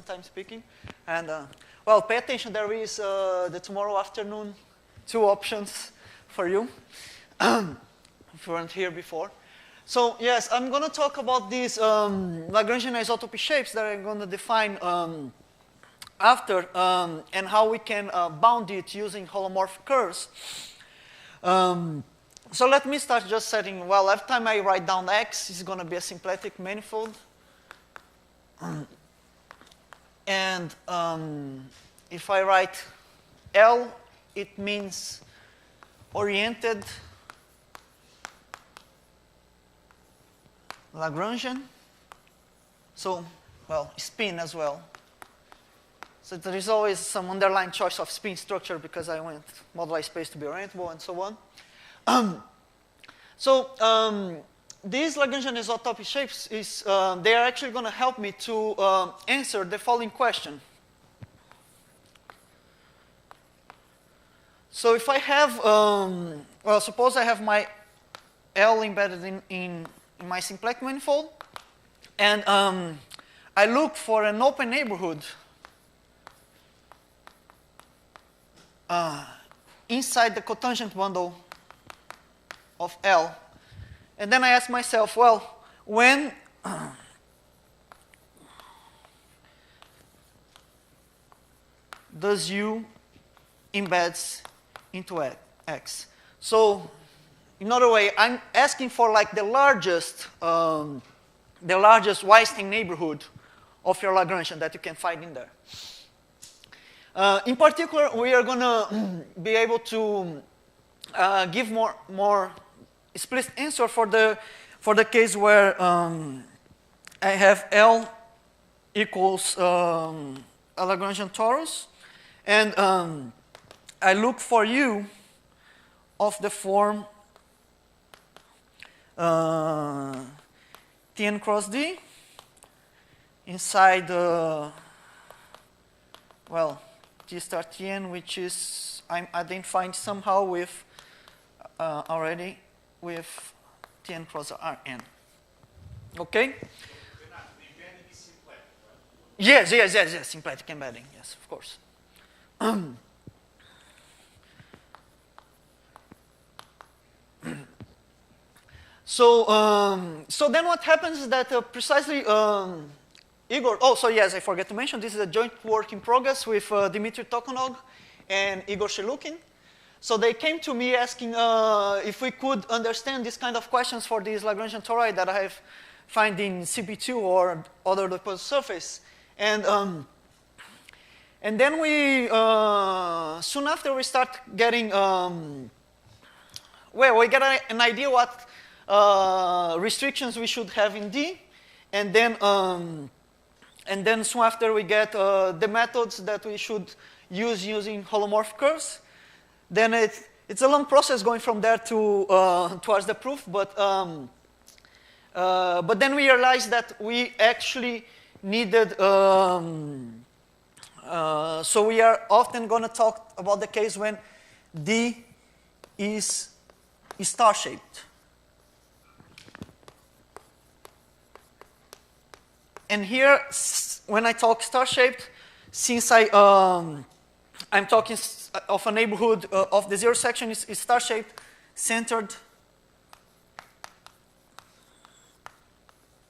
Time speaking. And, well, pay attention. There is the tomorrow afternoon 2 options for you if you weren't here before. So, yes, I'm going to talk about these Lagrangian isotopy shapes that I'm going to define after and how we can bound it using holomorphic curves. So let me start just setting, well, every time I write down X, it's going to be a symplectic manifold. And if I write L, it means oriented Lagrangian. So, well, spin as well. So there is always some underlying choice of spin structure because I want moduli space to be orientable and so on. These Lagrangian isotopy shapes, they are actually going to help me to answer the following question. So if I have, well, suppose I have my L embedded in my symplectic manifold, and I look for an open neighborhood inside the cotangent bundle of L. And then I ask myself, well, when does U embeds into X? So, in another way, I'm asking for like the largest Weisstein neighborhood of your Lagrangian that you can find in there. In particular, we are going to be able to give more explicit answer for the case where I have L equals a Lagrangian torus, and I look for U of the form Tn cross D inside well, T star Tn, which is I'm identifying somehow with already with Tn cross Rn. Okay? Yes, symplectic embedding, yes, of course. So then what happens is that precisely Igor, oh, so yes, I forgot to mention, this is a joint work in progress with Dmitry Tokanog and Igor Shelukin. So they came to me asking if we could understand this kind of questions for these Lagrangian tori that I have found in CP2 or other deposit surface. And then we, soon after we start getting, well, we get an idea what restrictions we should have in D. And then soon after we get the methods that we should use using holomorphic curves. Then it's a long process going from there to towards the proof, but then we realized that we actually needed. So we are often going to talk about the case when D is star-shaped, and here when I talk star-shaped, since I'm talking of a neighborhood of the zero section is star-shaped, centered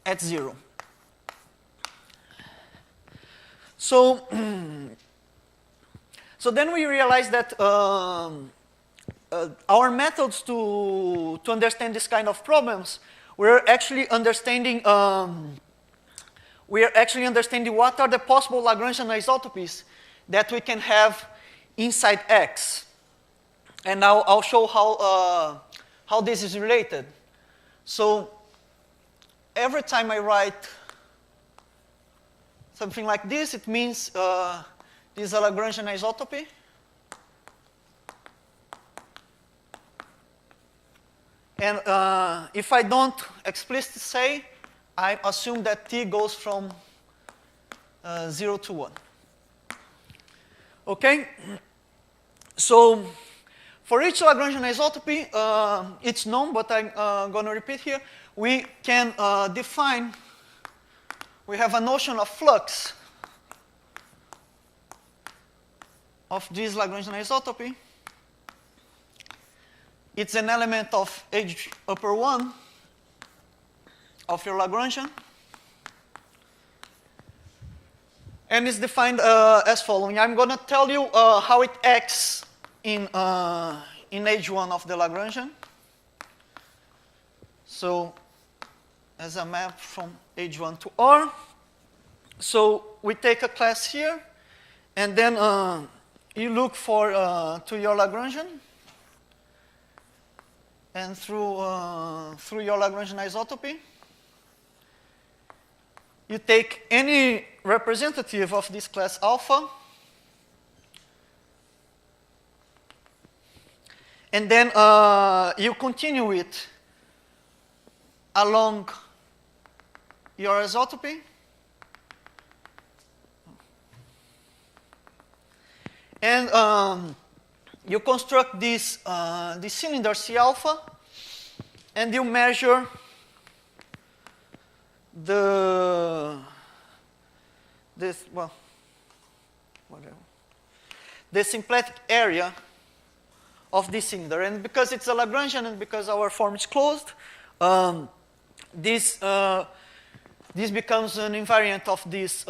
at 0. So, so then we realized that our methods to understand this kind of problems, we're actually understanding what are the possible Lagrangian isotopies that we can have inside X. And now I'll show how this is related. So every time I write something like this, it means this is a Lagrangian isotopy. And if I don't explicitly say, I assume that T goes from 0 to 1. Okay? So for each Lagrangian isotopy, it's known, but I'm going to repeat here. We can define, we have a notion of flux of this Lagrangian isotopy, it's an element of H upper 1 of your Lagrangian. And it's defined as following. I'm going to tell you how it acts in H1 of the Lagrangian. So as a map from H1 to R. So we take a class here, and then you look for to your Lagrangian, and through your Lagrangian isotopy, you take any representative of this class alpha, and then you continue it along your isotopy. And you construct this cylinder C alpha, and you measure the symplectic area of this cylinder. And because it's a Lagrangian and because our form is closed, this becomes an invariant of this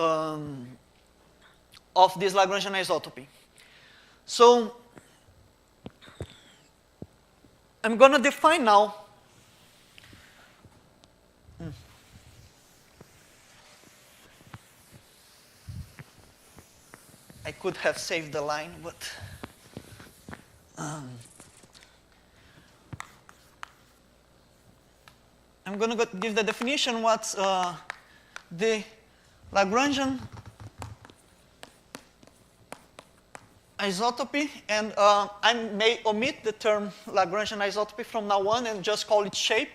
Lagrangian isotopy. So I'm going to define now I could have saved the line, but I'm going to give the definition what's the Lagrangian isotopy, and I may omit the term Lagrangian isotopy from now on and just call it shape.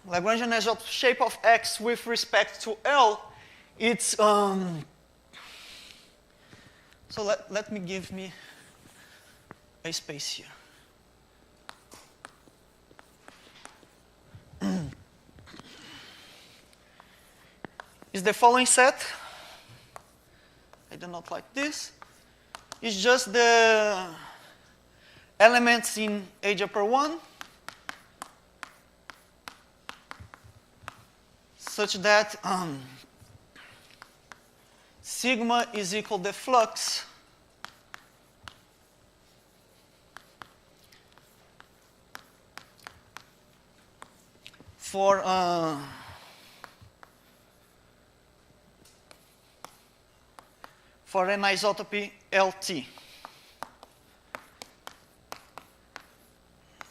Lagrangian isotopy shape of X with respect to L, it's so let me give me a space here. Is the following set. I do not like this. It's just the elements in H upper 1 such that sigma is equal to the flux for an isotopy LT.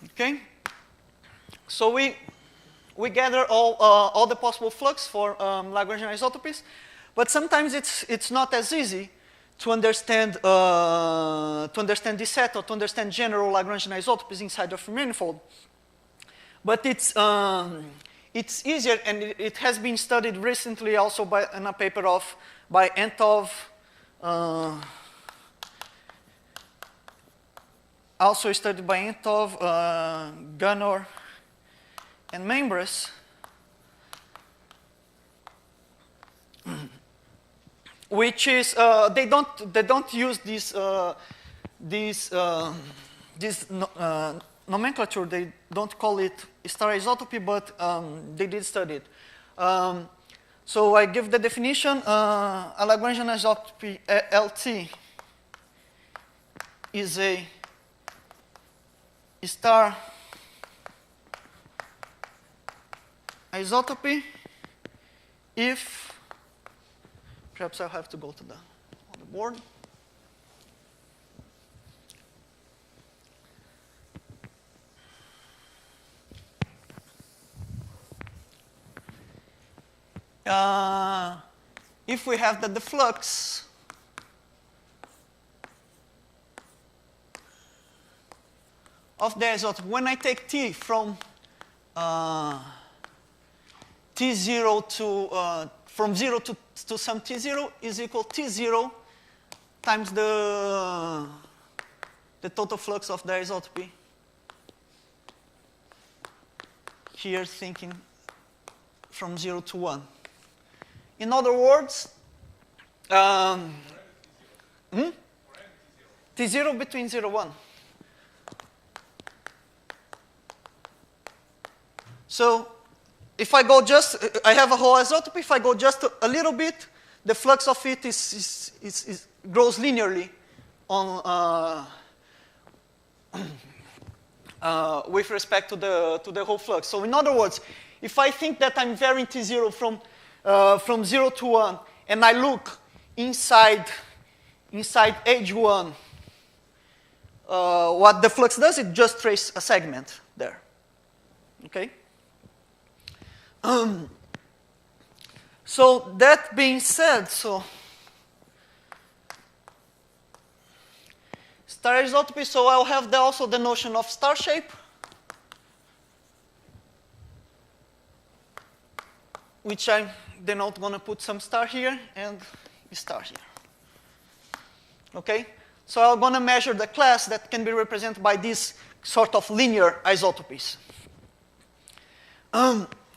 Okay? So we gather all the possible flux for Lagrangian isotopies, but sometimes it's not as easy to understand this set or to understand general Lagrangian isotopies inside of a manifold. But it's easier, and it has been studied recently also in a paper by Entov, also studied by Entov, Gunnar, and Members, which is they don't use this nomenclature. They don't call it star isotopy, but they did study it. So I give the definition: a Lagrangian isotopy LT is a star isotopy if, perhaps I'll have to go to on the board. If we have that the flux of the isotope, when I take T from T0 to from 0 to some T0 is equal to T0 times the total flux of the isotopy. Here thinking from 0 to 1. In other words, T0 between 0, 1. So if I go just, I have a whole isotopy. If I go just a little bit, the flux of it grows linearly on with respect to the whole flux. So in other words, if I think that I'm varying T0 from 0 to 1, and I look inside age 1, what the flux does, it just traces a segment there. Okay? So that being said, so star isotopy, so I'll have also the notion of star shape, which I'm then not going to put some star here and a star here. Okay? So I'm going to measure the class that can be represented by these sort of linear isotopies.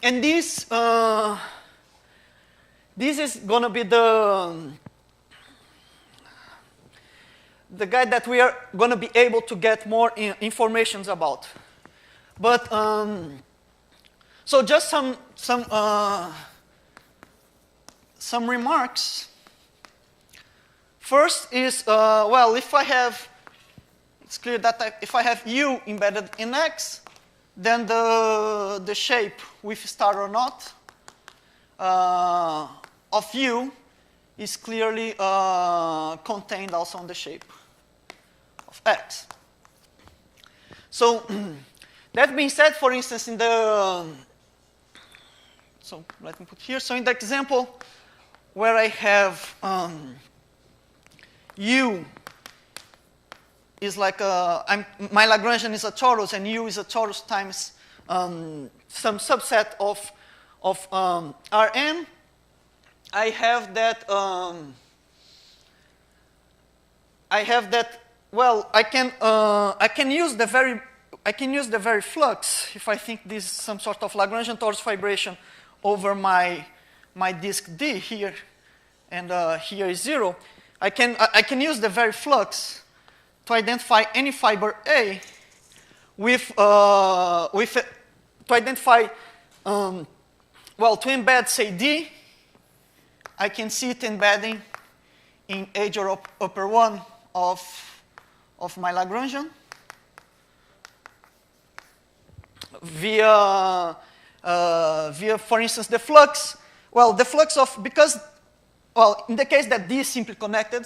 And this is going to be the guy that we are going to be able to get more information about. But so just some remarks. First is, well, if I have, it's clear that if I have U embedded in X, then the shape with star or not of U is clearly contained also on the shape of X. So that being said, for instance, in the, so let me put here, so in the example where I have U is like my Lagrangian is a torus, and U is a torus times some subset of Rn. I have that. Well, I can use the very flux if I think this is some sort of Lagrangian torus vibration over my disk D here, and here is 0. I can use the very flux to identify any fiber A to identify, well, to embed, say, D. I can see it embedding in age or upper 1 of my Lagrangian via, for instance, the flux. Well, the flux of, because, well, in the case that D is simply connected,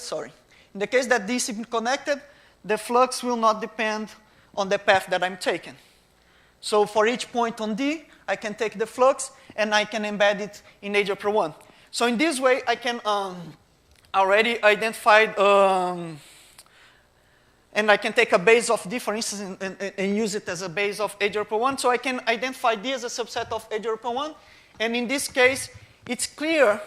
in the case that D is simply connected, the flux will not depend on the path that I'm taking. So for each point on D, I can take the flux and I can embed it in age upper 1. So in this way, I can already identify, and I can take a base of D, for instance, and use it as a base of age upper 1. So I can identify D as a subset of age upper 1. And in this case, it's clear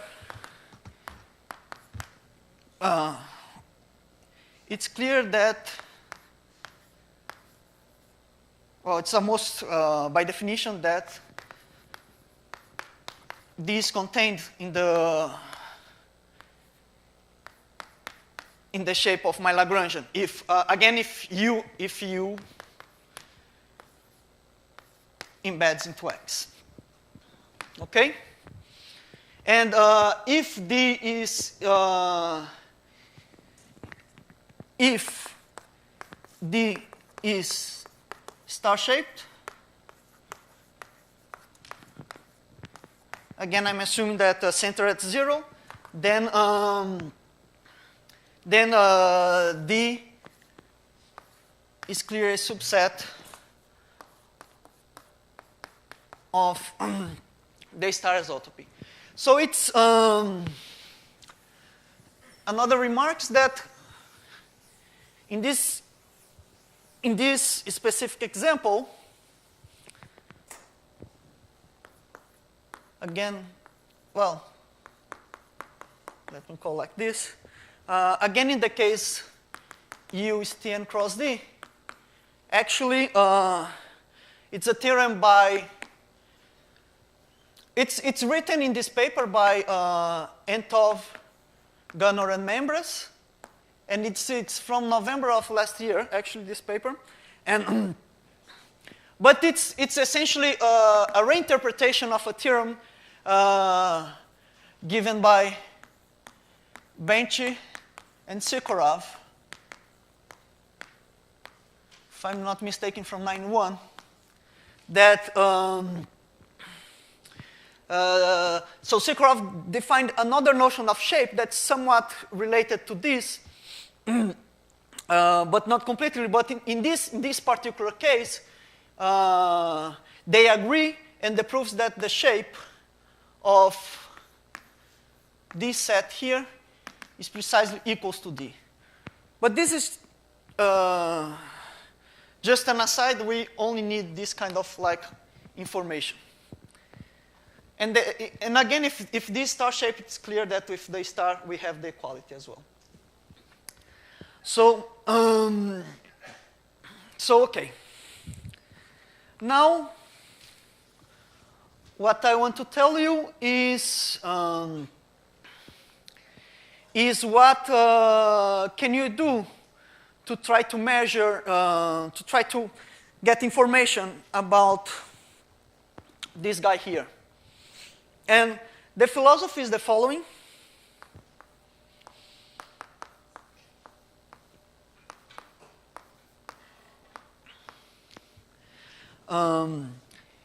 that, well, it's almost by definition that D is contained in the shape of my Lagrangian. If again, if U embeds into X, okay. And if D is star-shaped, again, I'm assuming that center at 0, then D is clearly a subset of the star isotopy. So it's another remark is that in this specific example, again, well, let me call like this. Again, in the case U is Tn cross D, actually, it's a theorem by it's written in this paper by Entov, Gunnar, and Membres, and it's from November of last year, actually, this paper. And but it's essentially a reinterpretation of a theorem given by Benchy and Sikora, if I'm not mistaken, from 91, that so Sikora defined another notion of shape that's somewhat related to this, but not completely. But in this particular case, they agree, and they proves that the shape of this set here is precisely equals to D. But this is just an aside. We only need this kind of like information. And again, if this star shape, it's clear that with the star we have the equality as well. So, okay. Now, what I want to tell you is what can you do to try to measure, to try to get information about this guy here. And the philosophy is the following.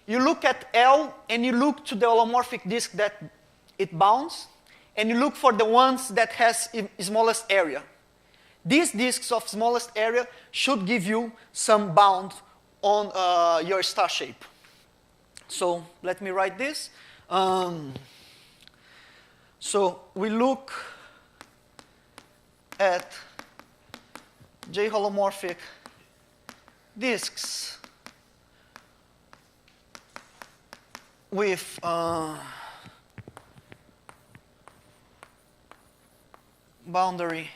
You look at L and you look to the holomorphic disk that it bounds, and you look for the ones that has smallest area. These disks of smallest area should give you some bound on your star shape. So let me write this. So we look at J holomorphic disks with boundary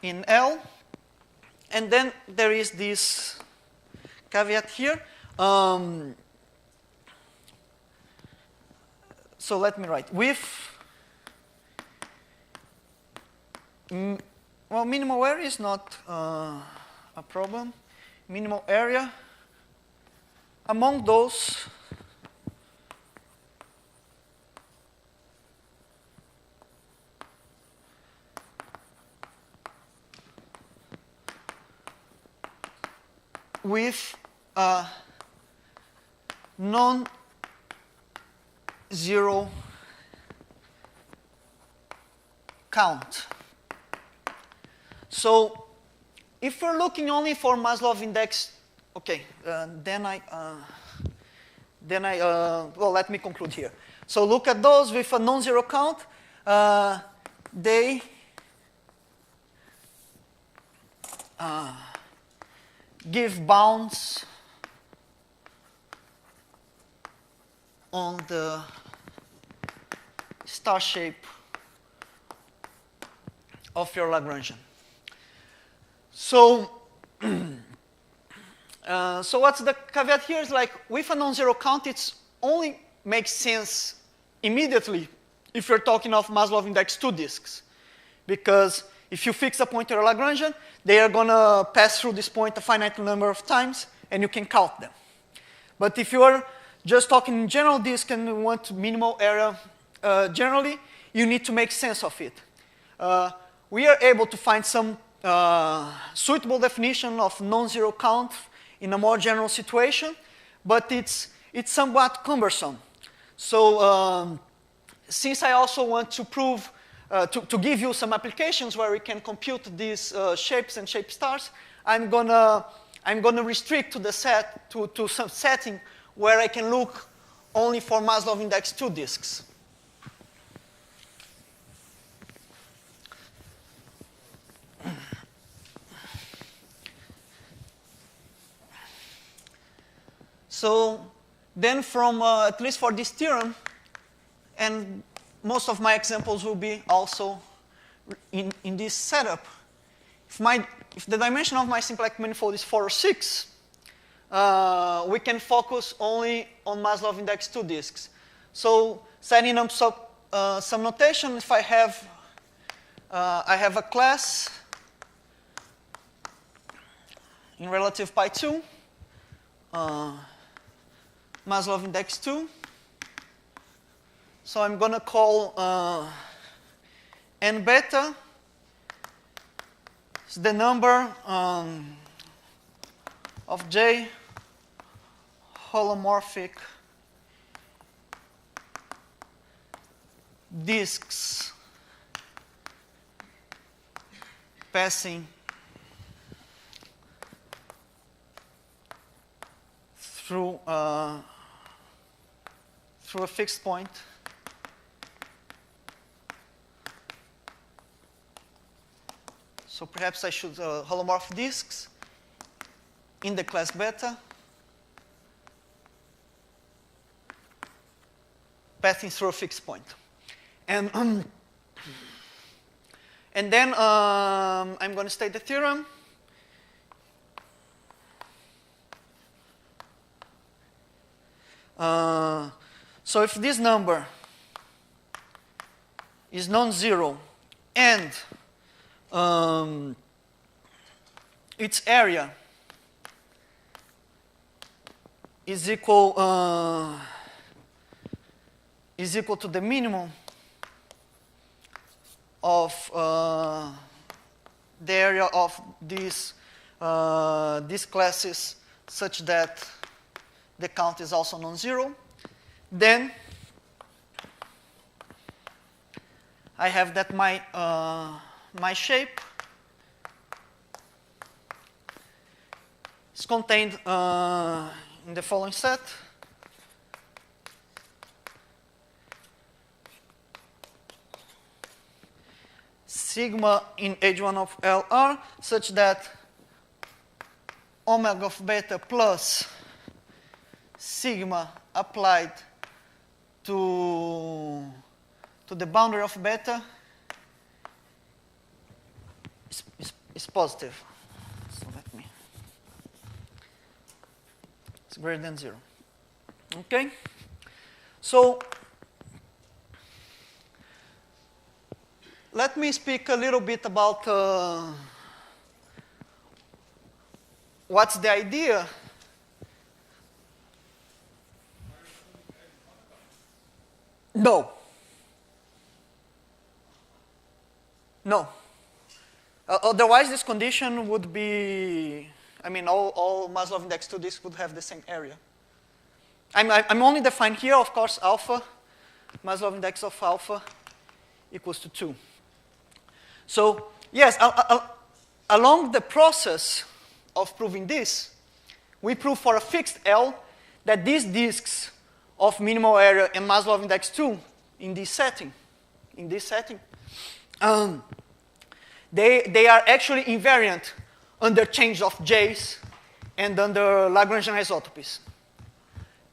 in L, and then there is this caveat here. So let me write with well, minimal area is not a problem. Minimal area among those with a non-zero count. So if we're looking only for Maslov index, okay, then well, let me conclude here. So look at those with a non-zero count. They give bounds on the star shape of your Lagrangian. So, so what's the caveat here is like with a non-zero count, it's only makes sense immediately if you're talking of Maslov index 2 disks, because if you fix a point in your Lagrangian, they are going to pass through this point a finite number of times, and you can count them. But if you are just talking in general disk and you want minimal area generally, you need to make sense of it. We are able to find some suitable definition of non-zero count in a more general situation, but it's somewhat cumbersome. So since I also want to prove to give you some applications where we can compute these shapes and shape stars, I'm gonna restrict to the set to some setting where I can look only for Maslov index 2 disks. So then from, at least for this theorem, and most of my examples will be also in this setup. If the dimension of my symplectic manifold is 4 or 6, we can focus only on Maslov index 2 disks. So setting up some notation, if I have a class in relative pi 2, Maslov index 2. So I'm going to call n beta is the number of J holomorphic disks passing through a fixed point so perhaps I should holomorph disks in the class beta passing through a fixed point. And then I'm going to state the theorem. So if this number is non-zero and its area is equal to the minimum of the area of these classes such that the count is also non-zero, then I have that my shape is contained in the following set. Sigma in H1 of LR such that omega of beta plus sigma applied to the boundary of beta is positive. So it's greater than 0. Okay? So let me speak a little bit about what's the idea. No. No. Otherwise, this condition would be, I mean, all Maslov index 2 disks would have the same area. I'm only defined here, of course, alpha, Maslov index of alpha equals to 2. So, yes, along the process of proving this, we prove for a fixed L that these disks of minimal area and Maslov index 2 in this setting, they are actually invariant under change of J's and under Lagrangian isotopies.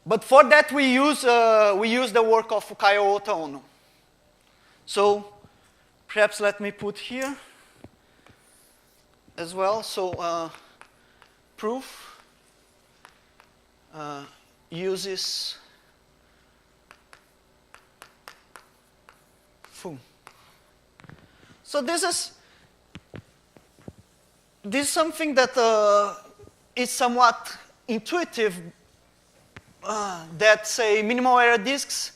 But for that, we use the work of Fukayo Ota Ono. So perhaps let me put here as well. So proof uses foo. So this is something that is somewhat intuitive. That say minimal area disks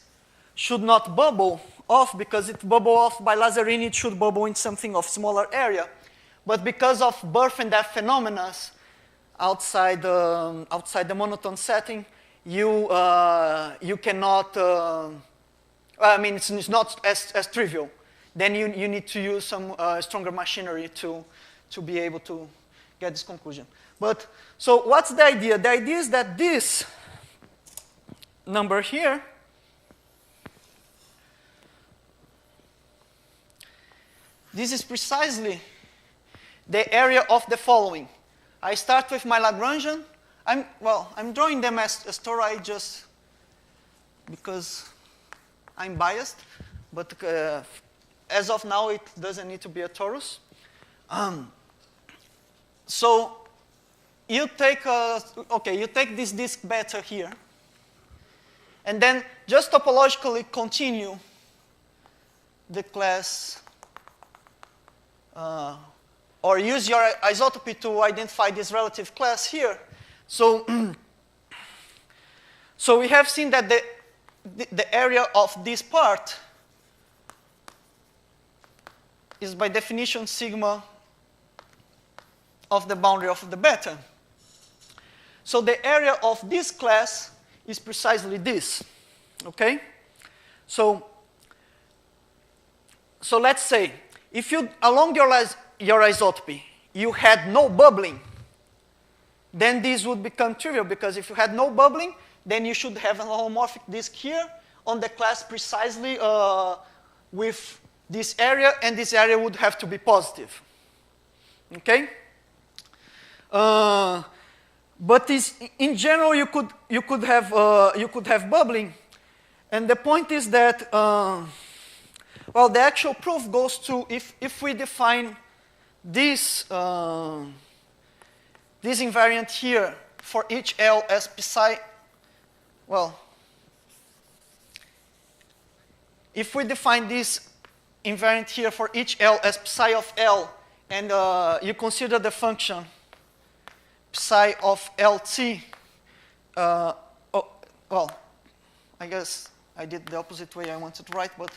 should not bubble off, because if bubble off by Lazzarini, it should bubble in something of smaller area. But because of birth and death phenomena outside the monotone setting, you cannot. I mean, it's not as trivial. Then you need to use some stronger machinery to be able to get this conclusion. But so what's the idea? The idea is that this number here this is precisely the area of the following. I start with my Lagrangian. I'm drawing them as tori just because I'm biased, but as of now it doesn't need to be a torus. So you take this disk beta here, and then just topologically continue the class, or use your isotopy to identify this relative class here. So, so we have seen that the area of this part is by definition sigma of the boundary of the beta. So the area of this class is precisely this, okay? So let's say, if you, along your isotopy, you had no bubbling, then this would become trivial, because if you had no bubbling, then you should have an holomorphic disk here on the class precisely with this area, and this area would have to be positive, okay? But in general, you could have bubbling, and the point is that well, the actual proof goes to if we define this this invariant here for each L as psi. Well, if we define this invariant here for each L as psi of L, and you consider the function psi of LT, oh, well, I guess I did the opposite way I wanted to write, but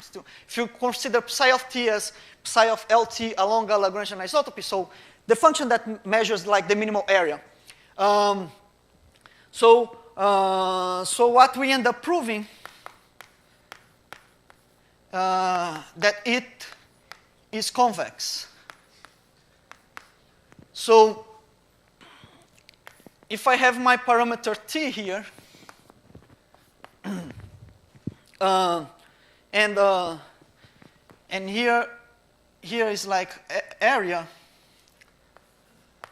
still, if you consider psi of T as psi of LT along a Lagrangian isotopy, so the function that measures like the minimal area. So what we end up proving that it is convex. So if I have my parameter T here, and here is like area,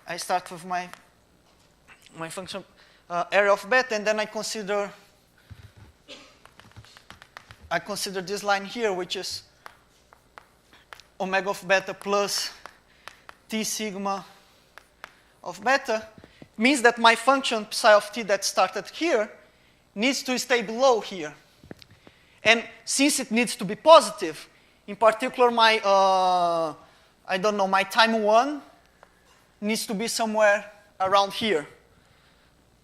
I start with my function area of beta, and then I consider this line here, which is omega of beta plus T sigma of beta. Means that my function psi of T that started here needs to stay below here. And since it needs to be positive, in particular my, I don't know, my time 1 needs to be somewhere around here,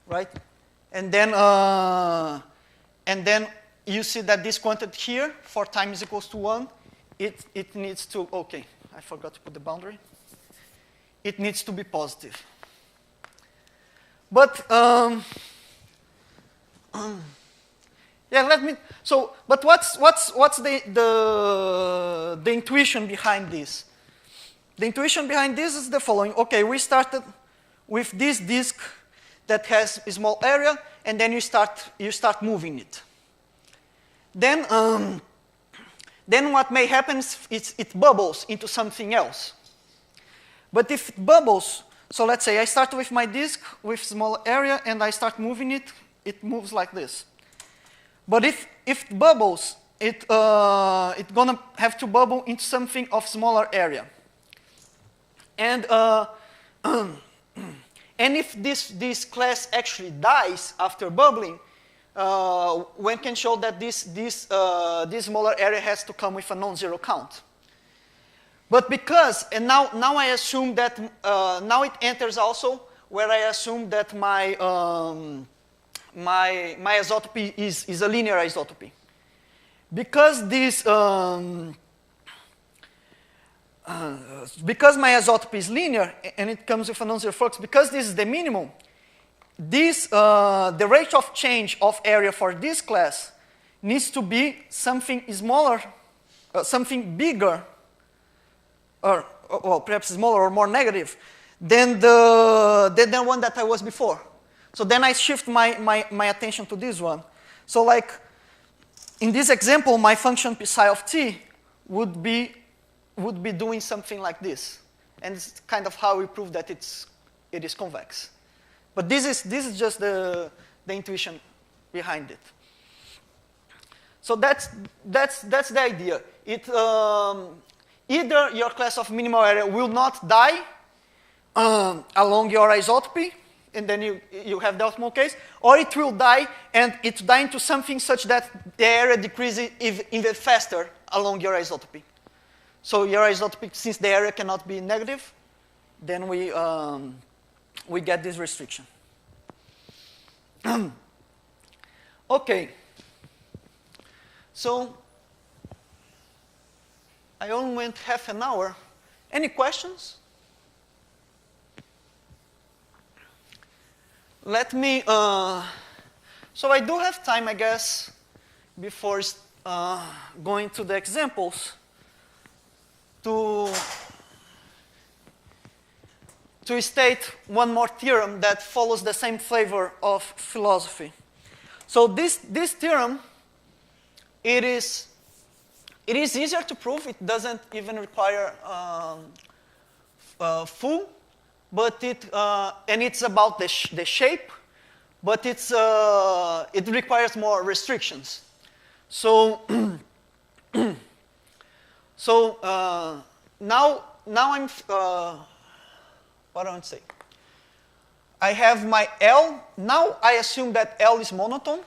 right? And then you see that this quantity here, for time is equals to 1, it needs to, okay, I forgot to put the boundary. It needs to be positive. But, yeah, let me, so, but what's the intuition behind this? The intuition behind this is the following. Okay, we started with this disk that has a small area, and then you start moving it. Then what may happen is it bubbles into something else. But if it bubbles, so let's say I start with my disk with small area, and I start moving it, it moves like this. But if it bubbles, it's gonna have to bubble into something of smaller area. And if this class actually dies after bubbling, one can show that this smaller area has to come with a non-zero count. But because, and now I assume that, now it enters also where I assume that my isotopy is a linear isotopy. Because this, because my isotopy is linear and it comes with a non-zero flux, because this is the minimum, this, the rate of change of area for this class needs to be something smaller, something bigger, or well, perhaps smaller or more negative than the one that I was before. So then I shift my attention to this one. So like in this example, my function psi of t would be doing something like this, and it's kind of how we prove that it is convex. But this is just the intuition behind it. So that's the idea. It either your class of minimal area will not die along your isotopy, and then you have the optimal case, or it will die, and it die into something such that the area decreases even faster along your isotopy. So your isotopy, since the area cannot be negative, then we get this restriction. Okay. So I only went half an hour. Any questions? Let me, so I do have time, I guess, before going to the examples to state one more theorem that follows the same flavor of philosophy. So this theorem, it is easier to prove. It doesn't even require full, but and it's about the shape, but it requires more restrictions. So now I'm what do I say? I have my L. Now I assume that L is monotone.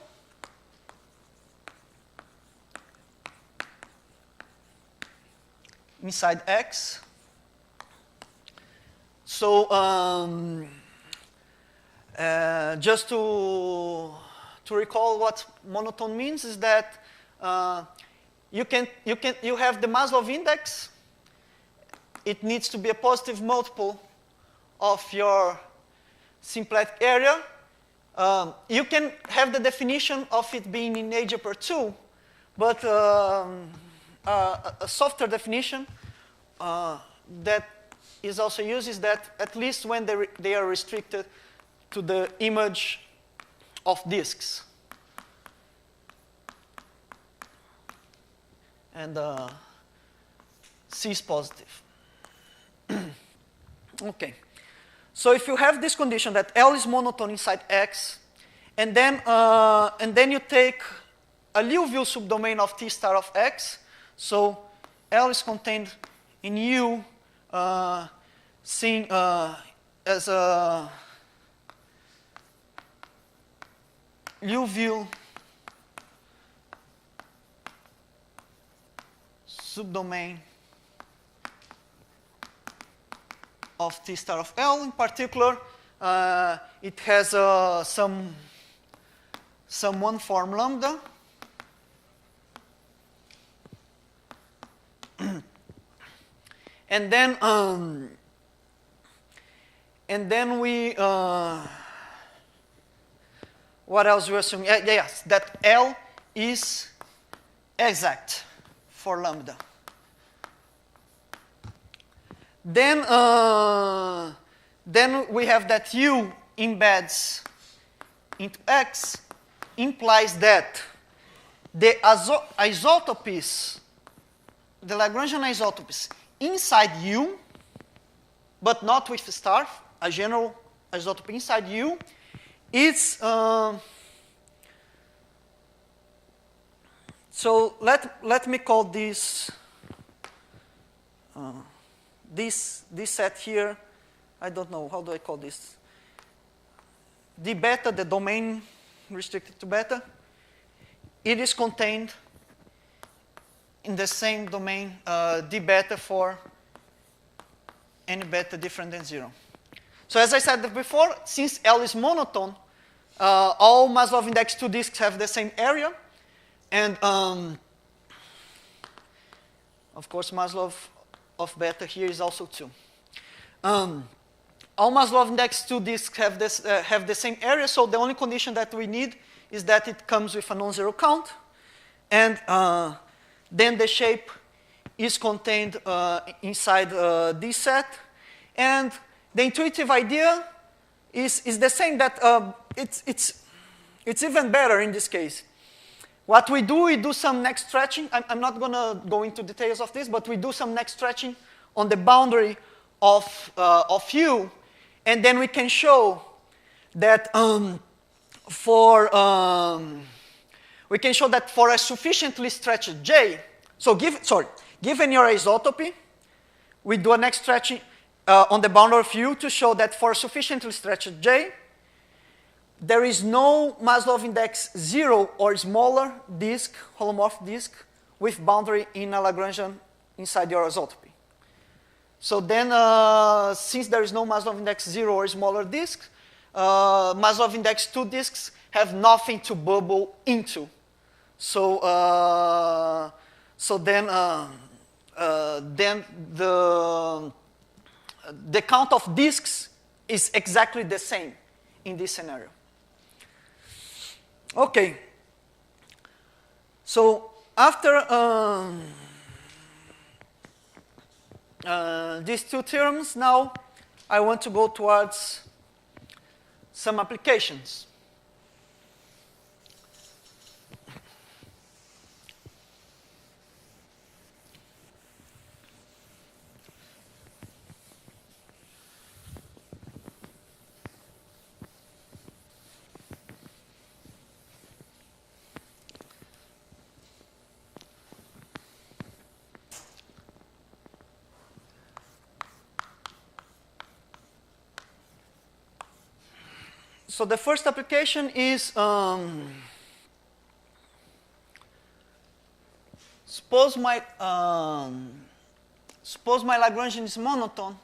Inside X. So just to recall what monotone means is that you have the Maslov index. It needs to be a positive multiple of your symplectic area. You can have the definition of it being in algebra 2, but a softer definition that is also used is that at least when they are restricted to the image of disks. And C is positive. Okay. So if you have this condition that L is monotone inside X, and then you take a Liouville subdomain of T star of X, so L is contained in U, seen as a Liouville subdomain of T star of L. In particular, it has some one form lambda. And then we what else we assume? Yes, that L is exact for lambda. Then we have that U embeds into X, implies that the isotopies, the Lagrangian isotopies inside U, but not with a star, a general isotope inside U, is so let me call this this set here. I don't know, how do I call this? D beta, the domain restricted to beta, it is contained in the same domain d beta for any beta different than 0. So as I said before, since L is monotone, all Maslov index 2 disks have the same area, and of course Maslov of beta here is also 2. All Maslov index 2 disks have the same area, so the only condition that we need is that it comes with a non-zero count, and then the shape is contained inside this set, and the intuitive idea is the same, that it's even better in this case. What we do some next stretching. I'm not going to go into details of this, but we do some next stretching on the boundary of U, and then we can show that for a sufficiently stretched J, so given your isotopy, we do a next stretching on the boundary of U to show that for a sufficiently stretched J, there is no Maslov index 0 or smaller disk, holomorph disk, with boundary in a Lagrangian inside your isotopy. So then, since there is no Maslov index 0 or smaller disk, Maslov index 2 disks have nothing to bubble into. So, then the count of disks is exactly the same in this scenario. Okay. So after these two theorems, now I want to go towards some applications. So the first application is, suppose my Lagrangian is monotone.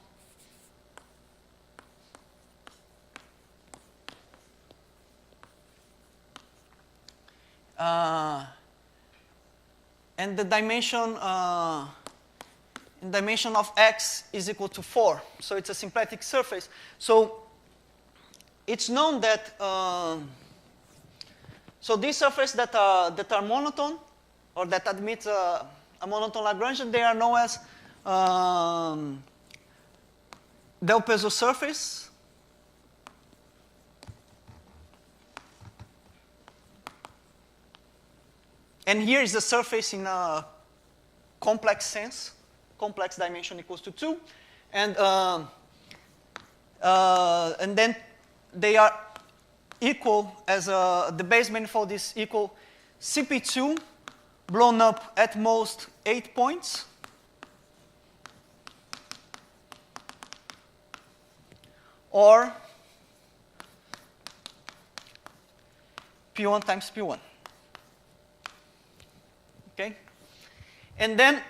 And the dimension of x is equal to 4. So it's a symplectic surface. So it's known that so these surfaces that are monotone or that admit a monotone Lagrangian, they are known as del Peso surface. And here is the surface in a complex sense, complex dimension equals to 2, and then they are equal as the base manifold is equal CP2 blown up at most 8 points, or P1 times P1. Okay? And then,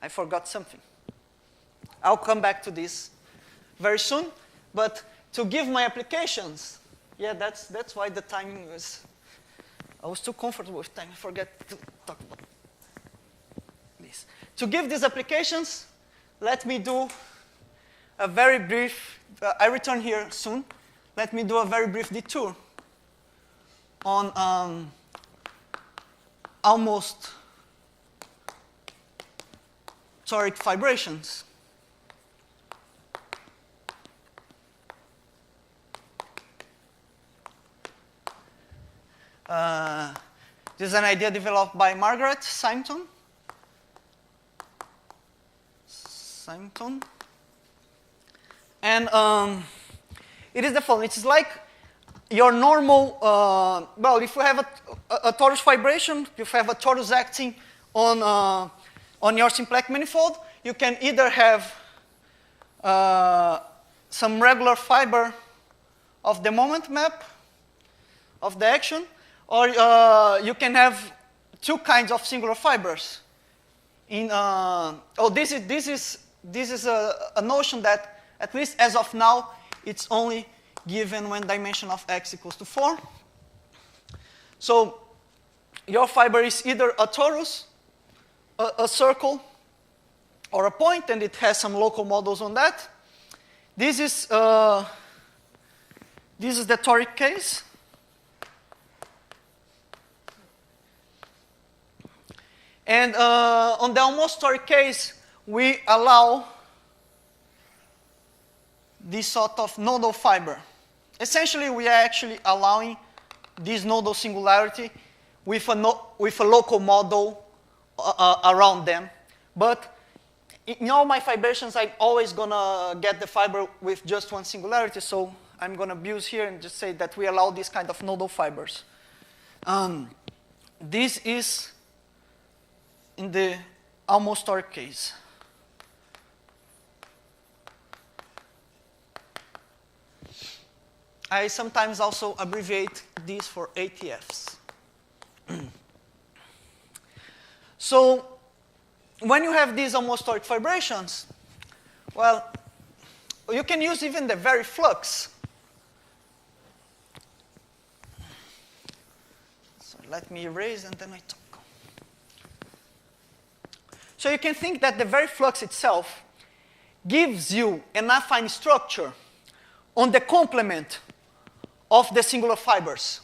I forgot something. I'll come back to this very soon, but to give my applications, yeah, that's why the timing was, I was too comfortable with time, I forget to talk about this. To give these applications, let me do a very brief, I return here soon, let me do a very brief detour on almost toric fibrations. This is an idea developed by Margaret Symplectic. And it is the following. It's like your normal, well, if you have a torus vibration, if you have a torus acting on your symplectic manifold, you can either have some regular fiber of the moment map of the action, or you can have two kinds of singular fibers. This is a notion that, at least as of now, it's only given when dimension of x equals to 4. So your fiber is either a torus, a circle, or a point, and it has some local models on that. This is the toric case. And on the almost toric case, we allow this sort of nodal fiber. Essentially, we are actually allowing this nodal singularity with a local model around them. But in all my fibrations, I'm always going to get the fiber with just one singularity. So I'm going to abuse here and just say that we allow these kind of nodal fibers. This is in the almost toric case. I sometimes also abbreviate these for ATFs. So when you have these homostoric vibrations, well, you can use even the very flux. So let me erase and then I talk. So you can think that the very flux itself gives you an affine structure on the complement of the singular fibers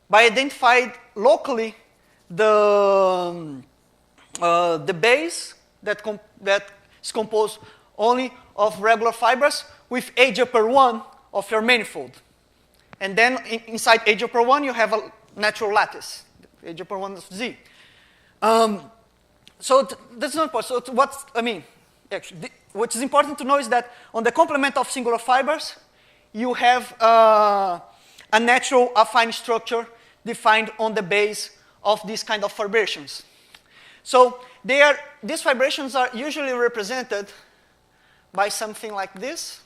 by identifying locally the base that is composed only of regular fibers with H upper 1 of your manifold. And then inside H upper 1 you have a natural lattice, H upper 1 of Z. So that's not important. So what I mean, actually, what is important to know is that on the complement of singular fibers, you have a natural affine structure defined on the base of these kind of vibrations. So these vibrations are usually represented by something like this.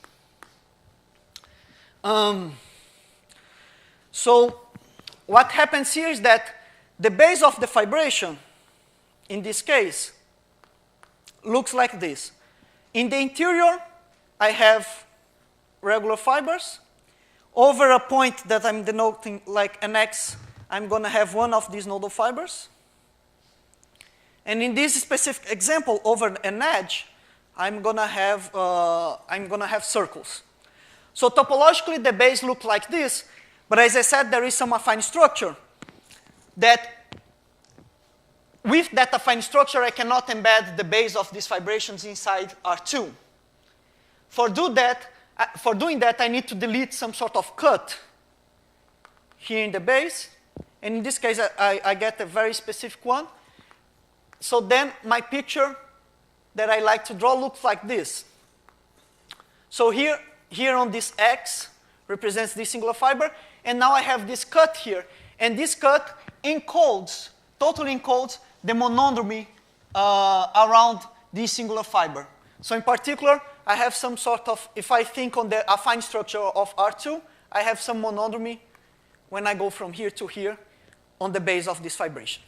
So what happens here is that the base of the vibration, in this case, looks like this. In the interior, I have regular fibers. Over a point that I'm denoting like an X, I'm going to have one of these nodal fibers. And in this specific example, over an edge, I'm going to have circles. So topologically, the base looks like this. But as I said, there is some affine structure that with that affine structure, I cannot embed the base of these vibrations inside R2. For doing that, I need to delete some sort of cut here in the base. And in this case, I get a very specific one. So then my picture that I like to draw looks like this. So here on this X represents this singular fiber. And now I have this cut here. And this cut totally encodes the monodromy around this singular fiber. So in particular, I have some sort of, if I think on the affine structure of R2, I have some monodromy when I go from here to here on the base of this vibration.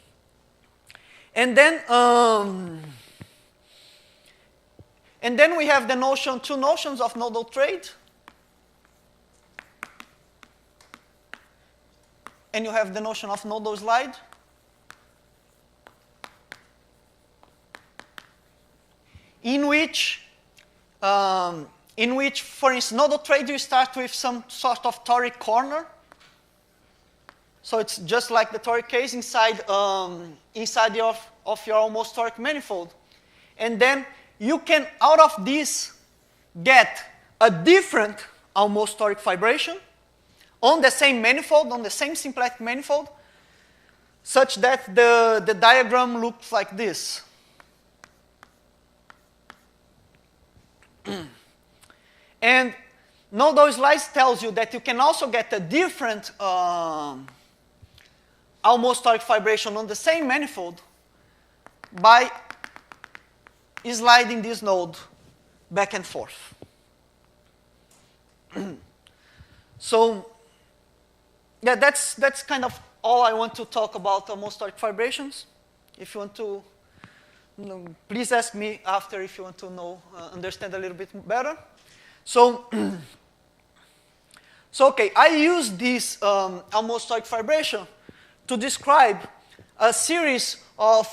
And then we have the two notions of nodal trade. And you have the notion of nodal slide. In which, for instance, nodal trade, you start with some sort of toric corner. So it's just like the toric case inside of your almost toric manifold. And then you can, out of this, get a different almost toric vibration on the same manifold, on the same symplectic manifold, such that the diagram looks like this. And nodal slice tells you that you can also get a different almost toric vibration on the same manifold by sliding this node back and forth. So, yeah, that's kind of all I want to talk about almost toric vibrations. If you want to, please ask me after if you want to understand a little bit better. So, okay, I use this almost toric vibration to describe a series of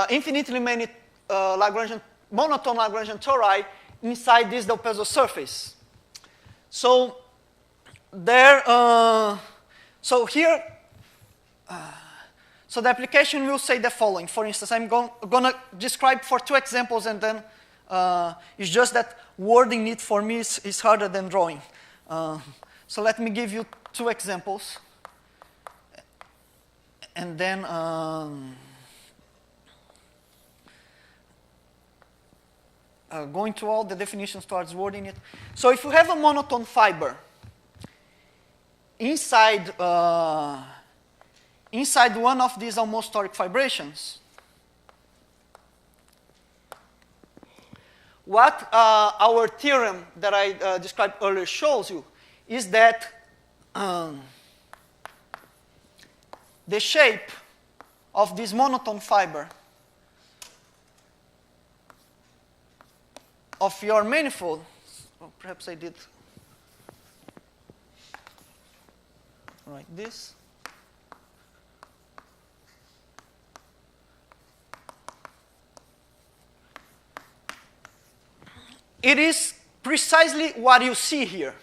infinitely many monotone Lagrangian tori inside this del Peso surface. So here, so the application will say the following. For instance, I'm going to describe for two examples, and then it's just that wording it for me is harder than drawing. So let me give you two examples. And then going to all the definitions towards wording it. So if you have a monotone fiber inside one of these almost toric vibrations, what our theorem that I described earlier shows you is that the shape of this monotone fiber of your manifold, or perhaps I did write this. It is precisely what you see here,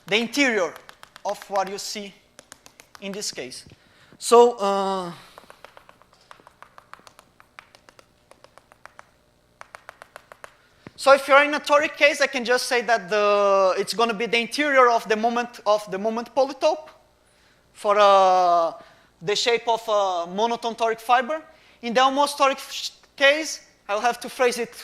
the interior of what you see in this case. So, so if you're in a toric case, I can just say that it's going to be the interior of the moment polytope for the shape of a monotone toric fiber. In the almost toric case, I'll have to phrase it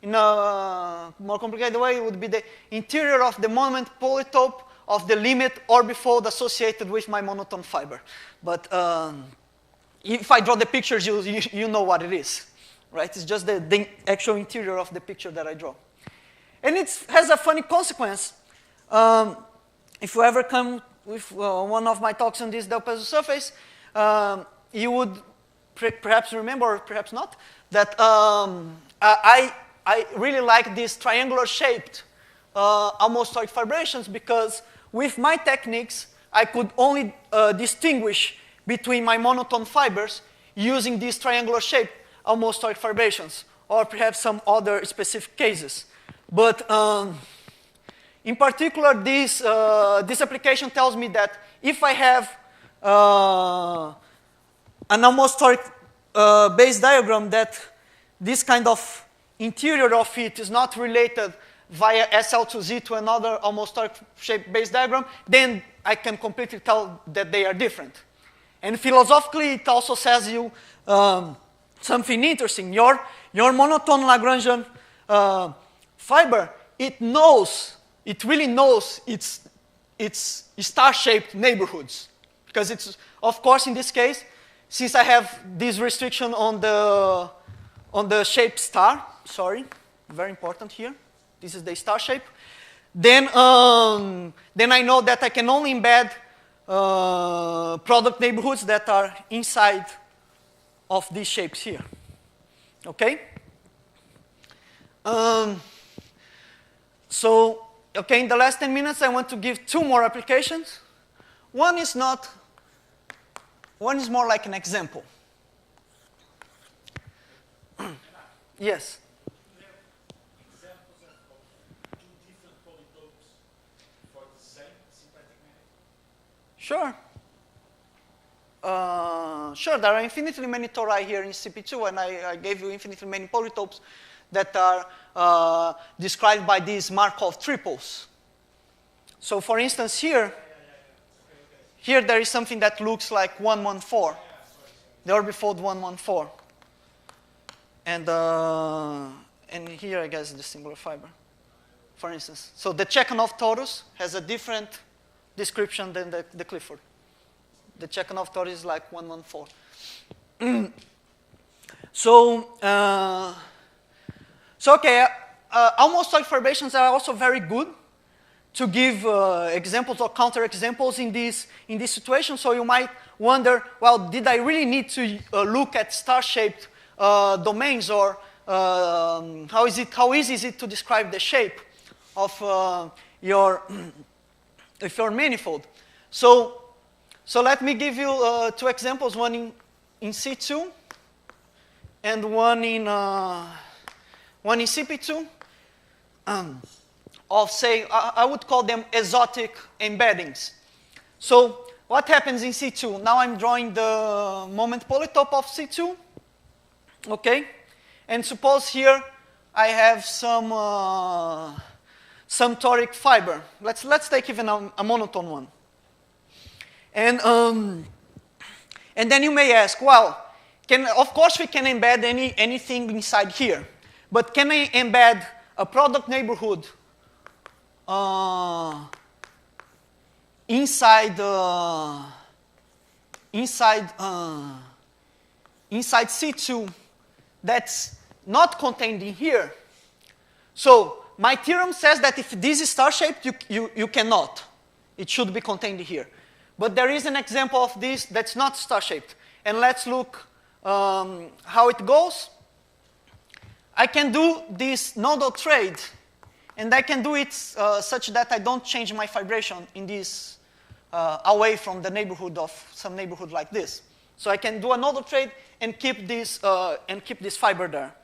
in a more complicated way. It would be the interior of the moment polytope of the limit orbifold associated with my monotone fiber. But if I draw the pictures, you know what it is, right? It's just the actual interior of the picture that I draw. And it has a funny consequence. If you ever come with one of my talks on this del Peso surface, you would perhaps remember, or perhaps not, that I really like these triangular shaped almost toric fibrations, because with my techniques, I could only distinguish between my monotone fibers using these triangular shaped almost toric fibrations, or perhaps some other specific cases. But in particular, this application tells me that if I have an almost toric base diagram, that this kind of interior of it is not related via SL2Z to another almost toric shaped base diagram, then I can completely tell that they are different. And philosophically, it also says you something interesting. Your monotone Lagrangian fiber, it really knows its star-shaped neighborhoods. Because it's, of course, in this case, since I have this restriction on the shape star, sorry, very important here. This is the star shape. Then I know that I can only embed product neighborhoods that are inside of these shapes here. Okay? So, okay, in the last 10 minutes, I want to give two more applications. One is more like an example. Yes? Sure. Sure, there are infinitely many tori here in CP2, and I gave you infinitely many polytopes that are described by these Markov triples. So for instance, here there is something that looks like 114, the orbifold 114. And here, I guess, the singular fiber, for instance. So the Chekhov torus has a different description than the Clifford. The Chekhov torus is like 114. So okay, almost toric fibrations are also very good to give examples or counterexamples in this situation. So you might wonder, well, did I really need to look at star-shaped domains, or how easy is it to describe the shape of your manifold? So let me give you two examples, one in C2 and one in CP2 of, say, I would call them exotic embeddings. So what happens in C2? Now I'm drawing the moment polytope of C2, okay? And suppose here I have some toric fiber. Let's take even a monotone one. And then you may ask, well, of course we can embed anything inside here, but can I embed a product neighborhood inside C2 that's not contained in here? So my theorem says that if this is star-shaped, you cannot. It should be contained here. But there is an example of this that's not star-shaped. And let's look how it goes. I can do this nodal trade, and I can do it such that I don't change my vibration in this away from the neighborhood of some neighborhood like this. So I can do a nodal trade and keep this fiber there.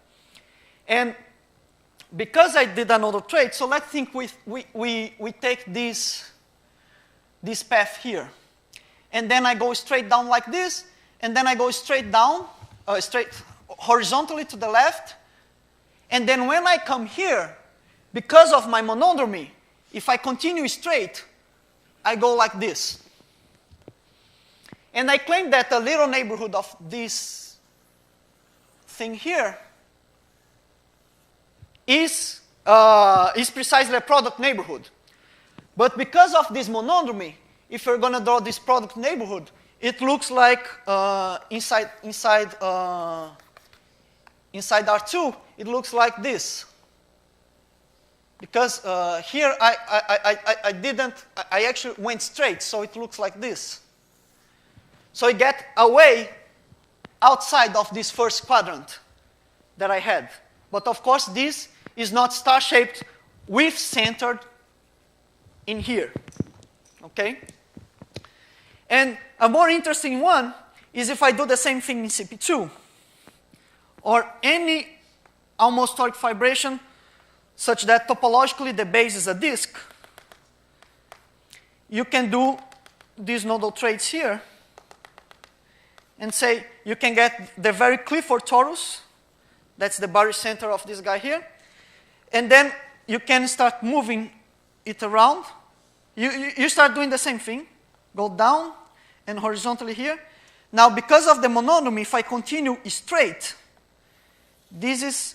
And because I did a nodal trade, so let's think we take this path here. And then I go straight down like this, and then I go straight down, straight horizontally to the left. And then when I come here, because of my monodromy, if I continue straight, I go like this. And I claim that the little neighborhood of this thing here is precisely a product neighborhood. But because of this monodromy, if you're going to draw this product neighborhood, it looks like inside R2, it looks like this. Because here I actually went straight, so it looks like this. So I get away outside of this first quadrant that I had. But of course, this is not star-shaped with centered in here. Okay? And a more interesting one is if I do the same thing in CP2, or any almost toric vibration such that topologically the base is a disk. You can do these nodal trades here and say you can get the very Clifford torus. That's the barycenter of this guy here. And then you can start moving it around. You start doing the same thing. Go down and horizontally here. Now, because of the monodromy, if I continue straight, this is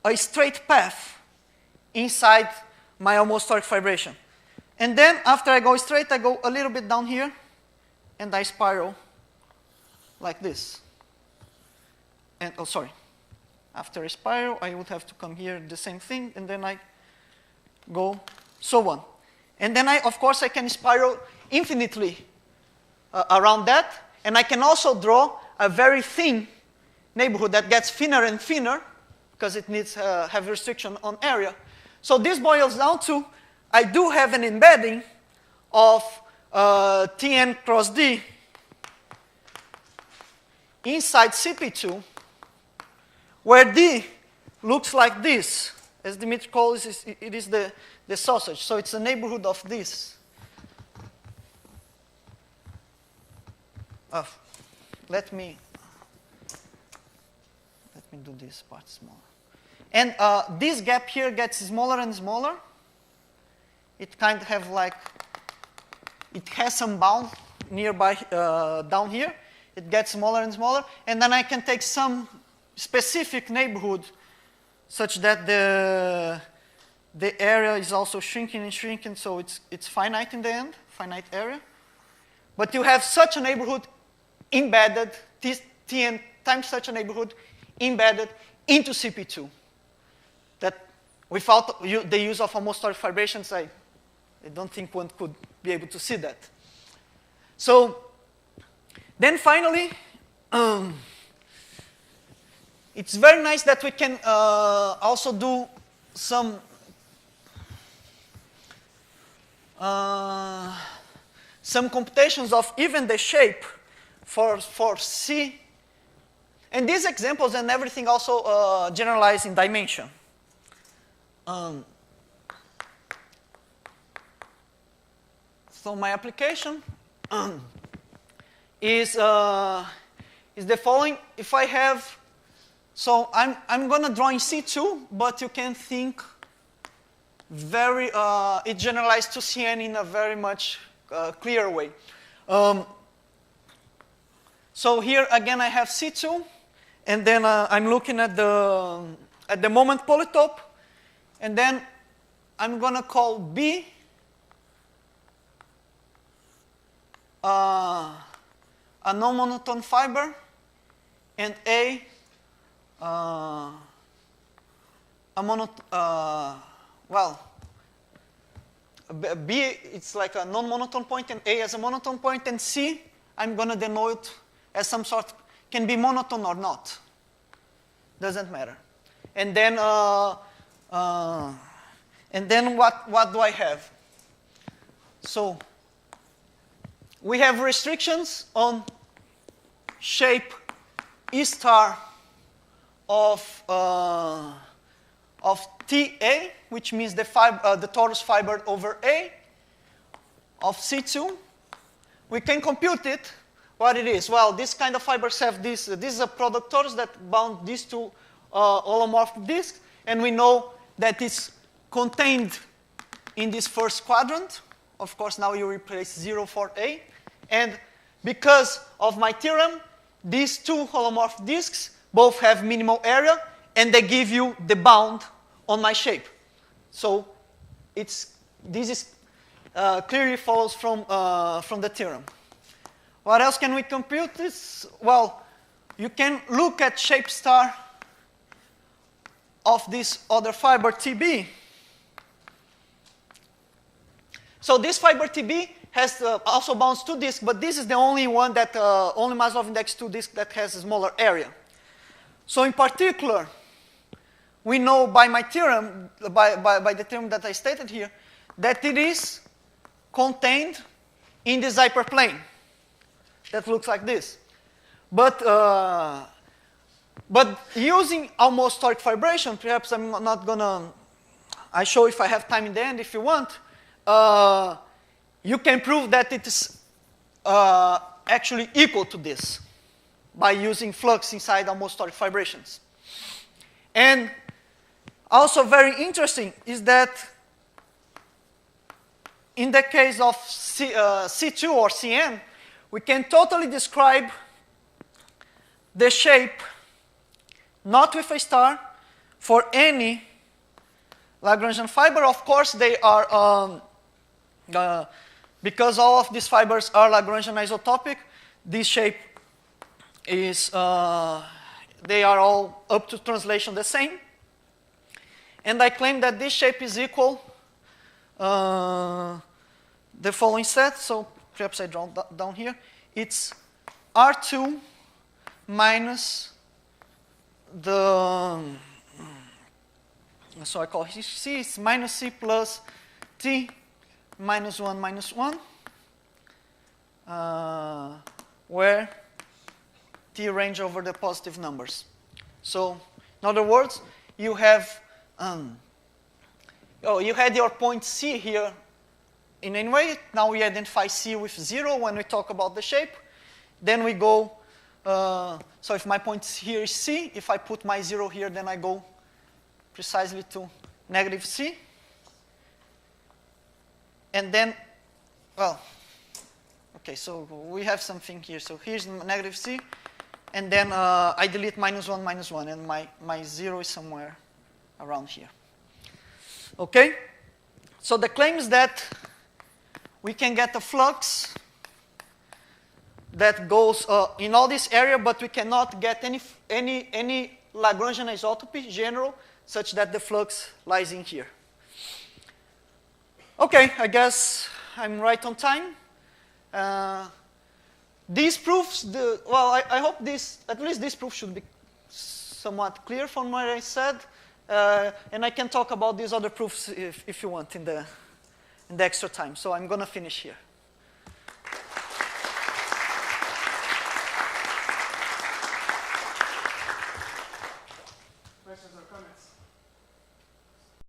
a straight path inside my almost toric vibration. And then after I go straight, I go a little bit down here, and I spiral like this. And, oh, sorry. After I spiral, I would have to come here, the same thing, and then I go so on. And then, of course, I can spiral infinitely around that, and I can also draw a very thin neighborhood that gets thinner and thinner, because it needs heavy restriction on area. So this boils down to, I do have an embedding of Tn cross D inside CP2, where D looks like this. As Dimitri calls it, it is the sausage. So it's a neighborhood of this. Let me do this part smaller. And this gap here gets smaller and smaller. It kind of have like, it has some bound nearby down here. It gets smaller and smaller. And then I can take some specific neighborhood such that the area is also shrinking and shrinking, so it's finite in the end, finite area. But you have such a neighborhood embedded, Tn times such a neighborhood embedded into CP2. That without the use of almost toric vibrations, I don't think one could be able to see that. So then finally, it's very nice that we can also do some computations of even the shape for C. And these examples and everything also generalize in dimension. So my application is the following. If I have, so I'm going to draw in C2, but you can think very, it generalized to Cn in a very much clearer way. So here again I have C2, and then I'm looking at the moment polytope, and then I'm going to call B a non-monotone fiber, and A well, B, it's like a non-monotone point, and A as a monotone point, and C, I'm going to denote as some sort, can be monotone or not. Doesn't matter. And then what do I have? So we have restrictions on shape E star of TA, which means the torus fiber over A of C2. We can compute it, what it is. Well, this kind of fibers have this. This is a product torus that bound these two holomorphic disks, and we know that it's contained in this first quadrant. Of course, now you replace 0 for A. And because of my theorem, these two holomorphic disks both have minimal area, and they give you the bound on my shape. So this clearly follows from the theorem. What else can we compute this? Well, you can look at shape star of this other fiber TB. So this fiber TB has also bounds 2 disks, but this is the only one that only Maslov index 2 disk that has a smaller area. So in particular, we know by my theorem, by the theorem that I stated here, that it is contained in this hyperplane that looks like this. But using almost toric fibration, perhaps I'm not gonna, I show if I have time in the end if you want, you can prove that it is actually equal to this by using flux inside almost toric fibrations. And also very interesting is that in the case of C2 or Cn, we can totally describe the shape not with a star for any Lagrangian fiber. Of course, they are, because all of these fibers are Lagrangian isotopic, this shape is, they are all up to translation the same. And I claim that this shape is equal the following set. So perhaps I draw down here. It's R2 minus the, so I call C, it's minus C plus T minus 1 minus 1, where T range over the positive numbers. So in other words, you have, you had your point C here in any way. Now we identify C with 0 when we talk about the shape. Then we go, so if my point here is C, if I put my 0 here, then I go precisely to negative C. And then, well, okay, so we have something here. So here's negative C. And then I delete minus 1, and my 0 is somewhere around here. Okay? So the claim is that we can get a flux that goes in all this area, but we cannot get any Lagrangian isotopy general such that the flux lies in here. Okay, I guess I'm right on time. These proofs, I hope at least this proof should be somewhat clear from what I said. And I can talk about these other proofs if you want in the extra time. So I'm going to finish here. Questions or comments?